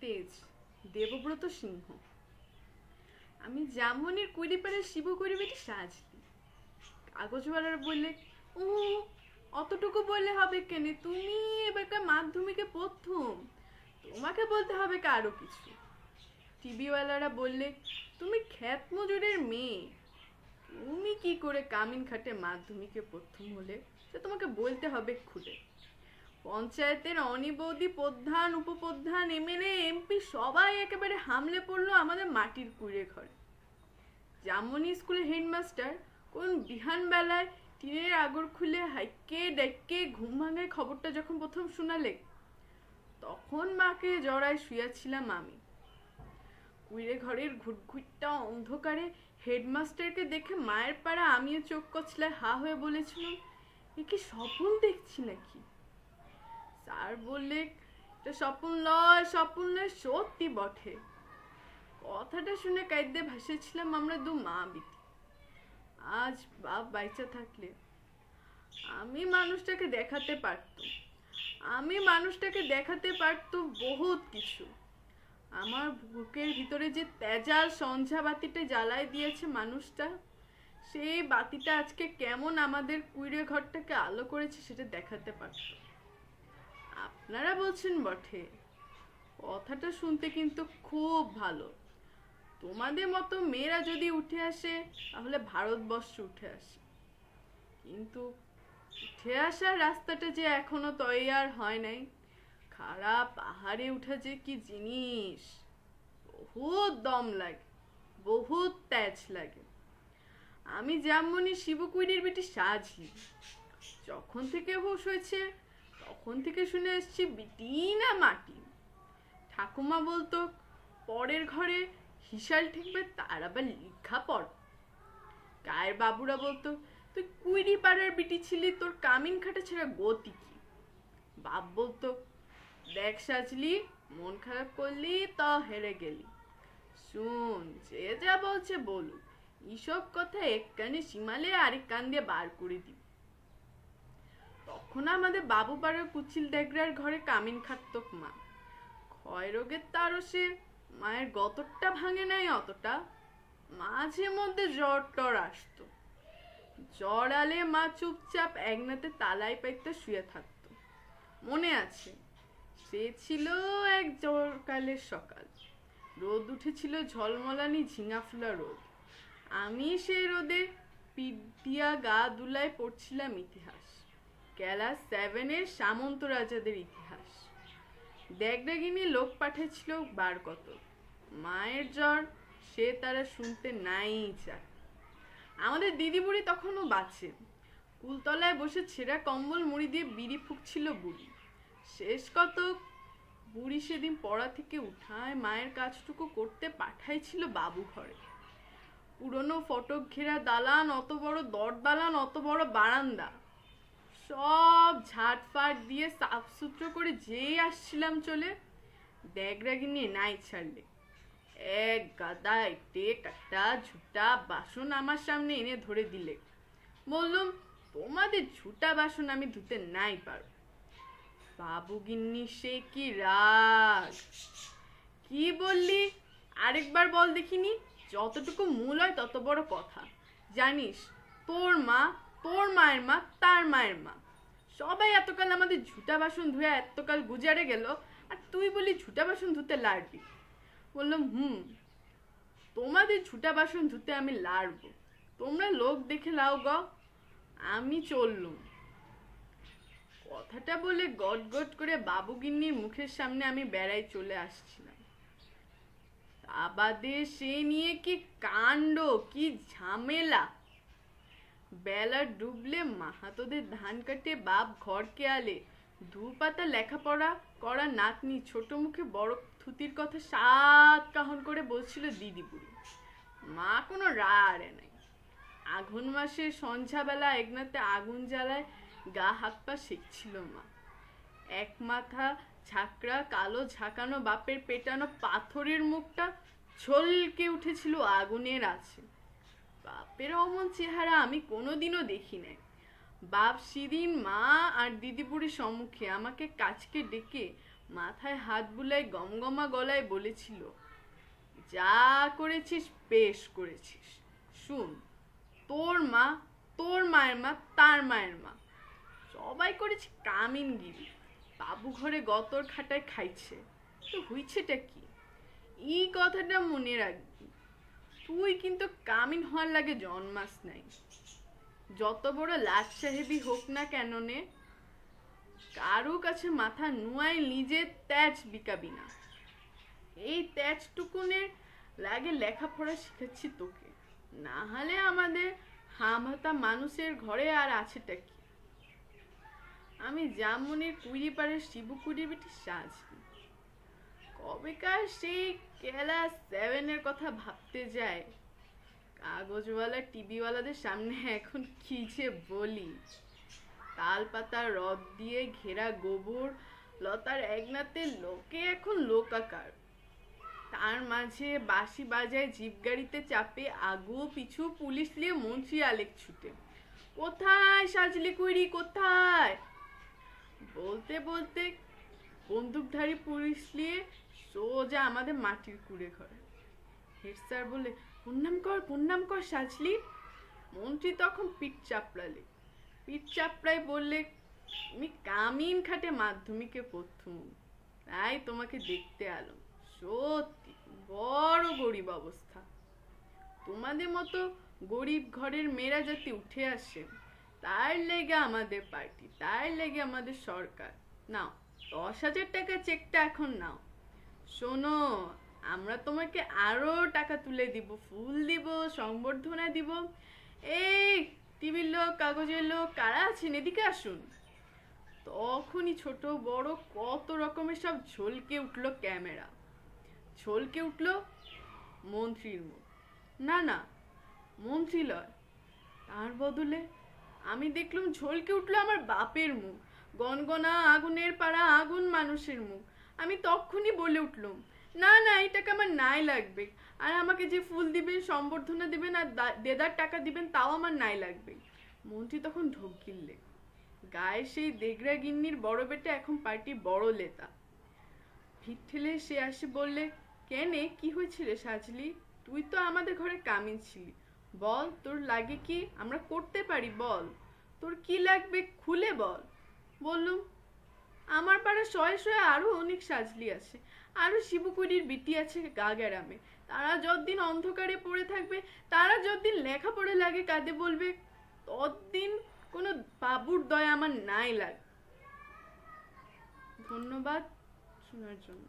তেজ, দেবব্রত সিংহ। আমি জামনির কুড়িপাড়ের শিবকুড়ি বেটি সাজলি। কাগজওয়ালারা বললে, ও অতটুকু বললে হবে কেনে, তুমি এবারকার মাধ্যমিকে প্রথম, তোমাকে বলতে হবে আরো কিছু। টিভিওয়ালারা বললে, তুমি খ্যাত মজুরের মেয়ে, তুমি কি করে কামিন খাটে মাধ্যমিকে প্রথম হলে, সে তোমাকে বলতে হবে খুলে। পঞ্চায়েতের অনিবৌদি প্রধান, উপপ্রধান, এমএলএ, এমপি সবাই একেবারে হামলে পড়লো আমাদের মাটির কুড়ে ঘরে। জামনি স্কুলের হেডমাস্টার কোন বিহান বেলায় টিনের আগর খুলে হাইকে ডাইকে ঘুম ভাঙায় খবরটা যখন প্রথম শোনালে, তখন মাকে জড়ায় শুয়াছিলাম আমি। কুড়ে ঘরের ঘুটঘুটটা অন্ধকারে হেডমাস্টারকে দেখে মায়ের পাড়া আমিও চোখ কচলায় হা হয়ে বলেছিলাম, এ কি স্বপ্ন দেখছি নাকি? স্যার বললে, এটা স্বপ্ন লয়, স্বপ্ন নয়, সত্যি বটে। কথাটা শুনে কাইদে ভাসেছিলাম আমরা দু মা বিটি। আজ বাপ বাইচা থাকলে আমি মানুষটাকে দেখাতে পারতো বহুত কিছু। আমার বুকের ভিতরে যে তেজাল সন্ধ্যা বাতিটা জ্বালায় দিয়েছে মানুষটা, সেই বাতিটা আজকে কেমন আমাদের কুইরে ঘরটাকে আলো করেছে সেটা দেখাতে পারতো। আপনারা বলছেন বটে, কথাটা শুনতে কিন্তু খুব ভালো। তোমাদের মতো মেয়েরা যদি উঠে আসে তাহলে ভারতবর্ষ উঠে আসে, কিন্তু উঠে আসার রাস্তাটা যে এখনো তৈয়ার হয় নাই। খারাপ পাহাড়ে উঠা যে কি জিনিস, বহুত দম লাগে, বহুত তেজ লাগে। আমি যেমনই শিবকুইরির বেটি সাজলি, যখন থেকে হুঁশ হয়েছে তখন থেকে শুনে আসছি বিটি না মাটি। ঠাকুমা বলতো, পরের ঘরে হিসাল ঠেকবে তার আবার লিখা পড়। গায়ের বাবুরা বলতো, তুই কুইরি পাড়ার বিটি ছিলি, তোর কামিন খাটা ছাড়া গতি কি? বাপ বলতো, দেখ সাজলি, মন খারাপ করলি তা হেরে গেলি। শুন, যে যা বলছে বলুক, এইসব কথা এক কানে সীমালে আরেক কান দিয়ে বার করে দিবি। তখন আমাদের বাবু পাড়ার কুচিল ডেগরার ঘরে কামিন খাটতক মা। ক্ষয় রোগের তারসে মায়ের গতরটা ভাঙে নাই অতটা, মাঝে মধ্যে জ্বর টর আসতো। জ্বর আলে মা চুপচাপ একনাতে তালাই পাইতে শুয়ে থাকতো। মনে আছে, সে ছিল এক জোরকালের সকাল, রোদ উঠেছিল ঝলমলানি ঝিঙা ফুলা রোদ। আমি সেই রোদে পিঠ দিয়া গা দুলায় পড়ছিলাম ইতিহাস, ক্লাস 7-এর সামন্ত রাজাদের ইতিহাস। ড্যাগড্যাগিনী লোক পাঠিয়েছিল বার কত, মায়ের জ্বর সে তারা শুনতে নাই চায়। আমাদের দিদি বুড়ি তখনও বাঁচে, কুলতলায় বসে ছেঁড়া কম্বল মুড়ি দিয়ে বিড়ি ফুঁকছিল বুড়ি। শেষ কত বুড়ি সেদিন পড়া থেকে উঠায় মায়ের কাজটুকু করতে পাঠাইছিল বাবু ঘরে। পুরনো ফটক ঘেরা দালান, অত বড় দর দালান, অত বড় বারান্দা, সব ঝাটফাট দিয়ে সাফ সুতরো করে যেই আসছিলাম চলে, ড্যাগড্যাগিনী নাই ছাড়লে এক গাদা ইটে কাটা ঝুটা বাসন আমার সামনে এনে ধরে দিলে। বললুম, তোমাদের ঝুটা বাসন আমি ধুতে নাই পারো। বাবু গিন্নি সে কি রাগ! কি বললি আরেকবার বল দেখিনি। যতটুকু মূল হয় তত বড় কথা। জানিস, তোর মা, তোর মায়ের মা, তার মায়ের মা, সবাই এতকাল আমাদের ঝুটা বাসন ধুয়ে এতকাল গুজারে গেল, আর তুই বলি ঝুটা বাসন ধুতে লাড়বি। বললাম, তোমাদের ঝুটা বাসন ধুতে আমি লাড়বো, তোমরা লোক দেখে লাও গ, আমি চললুম। কথাটা বলে গট গট করে বাবু গিন্নির মুখের সামনে আমি বেড়াই চলে আসছিলাম। তা বাদে সে নিয়ে কি কাণ্ড, কি ঝামেলা! বেলা ডুবলে মাহাতোদের ধান কাটে বাপ ঘরকে আলে, দু পাতা লেখাপড়া করা নাতনি ছোট মুখে বড় থুতির কথা সাত কাহন করে বলছিল দিদি বুড়ি। মা কোনো রাড়ে নাই। আঘন মাসে সন্ধ্যাবেলা একনাতে আগুন জ্বালায় গা হাত পা সেঁকছিল মা। এক মাথা ঝাঁকড়া কালো ঝাঁকানো বাপের পেটানো পাথরের মুখটা ঝলকে উঠেছিল আগুনের আছে। বাপের অমন চেহারা আমি কোনোদিনও দেখি নাই। বাপ সেদিন মা আর দিদিপুরির সম্মুখে আমাকে কাছকে ডেকে মাথায় হাত বুলাই গমগমা গলায় বলেছিল, যা করেছিস বেশ করেছিস। শুন, তোর মা, তোর মায়ের মা, তার মায়ের মা, সবাই করেছে কামিনগিরি। বাবু ঘরে গতর খাটায় খাইছে, তো হইছেটা কি? এই কথাটা মনে রাখবি। তুই কিন্তু কামিন হওয়ার লাগে জন্মাস নাই। যত বড় লাট সাহেবই হোক না কেন নে, কারো কাছে মাথা নুয়াই নিজের তেজ বিকাবি না। এই তেজটুকুনের লাগে লেখাপড়া শিখাচ্ছি তোকে, না হলে আমাদের হামহাতা মানুষের ঘরে আর আছেটা কি? আমি জামুনের কুড়িপাড়ের শিবুকুড়ির বেটি সাজনি। কবেকার সেই ক্লাস 7-এর কথা ভাবতে যায়। কাগজওয়ালা টিভিওয়ালাদের সামনে এখন কি যে বলি। তাল পাতার রদ দিয়ে ঘেরা গোবর লতার একনাতে লোকে এখন লোকাকার। তার মাঝে বাঁশি বাজায় জিপ গাড়িতে চাপে আগু পিছু পুলিশ নিয়ে মন্ত্রী আলেক ছুটে, কোথায় সাজলি কুইরি কোথায়? বলতে বলতে বন্দুকধারী পুলিশ নিয়ে সোজা আমাদের মাটির কুড়ে ঘরে। হেড স্যার বলে, প্রণাম কর সাজলি। মন্ত্রী তখন পিঠ চাপড়ায় বললে, তুমি কামিন খাটে মাধ্যমিকে প্রথম, তাই তোমাকে দেখতে আলো। সত্যি বড় গরিব অবস্থা। তোমাদের মতো গরিব ঘরের মেয়েরা যাতে উঠে আসে, তার লেগে আমাদের পার্টি, তার লেগে আমাদের সরকার। নাও 10,000 টাকা চেকটা এখন নাও। শোনো, আমরা তোমাকে আরো টাকা তুলে দিব, ফুল দিব, সংবর্ধনা দিব। এই টিভির লোক, কাগজের লোক, কারা আছেন এদিকে আসুন। তখনই ছোট বড় কত রকমের সব ঝলকে উঠলো ক্যামেরা, ঝলকে উঠলো মন্ত্রীর মুখ। না, মন্ত্রী লয়, তার বদলে আমি দেখলাম ঝলকে উঠলো আমার বাপের মুখ, গনগনা আগুনের পাড়া আগুন মানুষের মুখ। আমি তখনই বলে উঠলাম, না এই টাকা আমার নাই লাগবে, আর আমাকে যে ফুল দিবেন, সম্বর্ধনা দিবেন আর দেদার টাকা দিবেন তাও আমার নাই লাগবে। মন্ত্রী তখন ঢোক গিললে, গায়ে সেই দেগরা গিন্নির বড় বেটা এখন পার্টির বড় নেতা। ভিড় ঠেলে সে আসে বললে, কেনে কি হয়েছিল সাজলি? তুই তো আমাদের ঘরে কামিন ছিলি, বল তোর লাগে কি, আমরা করতে পারি, বল তোর কি লাগবে খুলে বল। বললুম, আমার পাড়া শয়ে আরো অনেক সাজলি আছে, আরো শিবুকুড়ির বিটি আছে গা গ্রামে। তারা যতদিন অন্ধকারে পড়ে থাকবে, তারা যতদিন লেখাপড়ে লাগে কাঁদে বলবে, ততদিন কোনো বাবুর দয়া আমার নাই লাগে। ধন্যবাদ শোনার জন্য।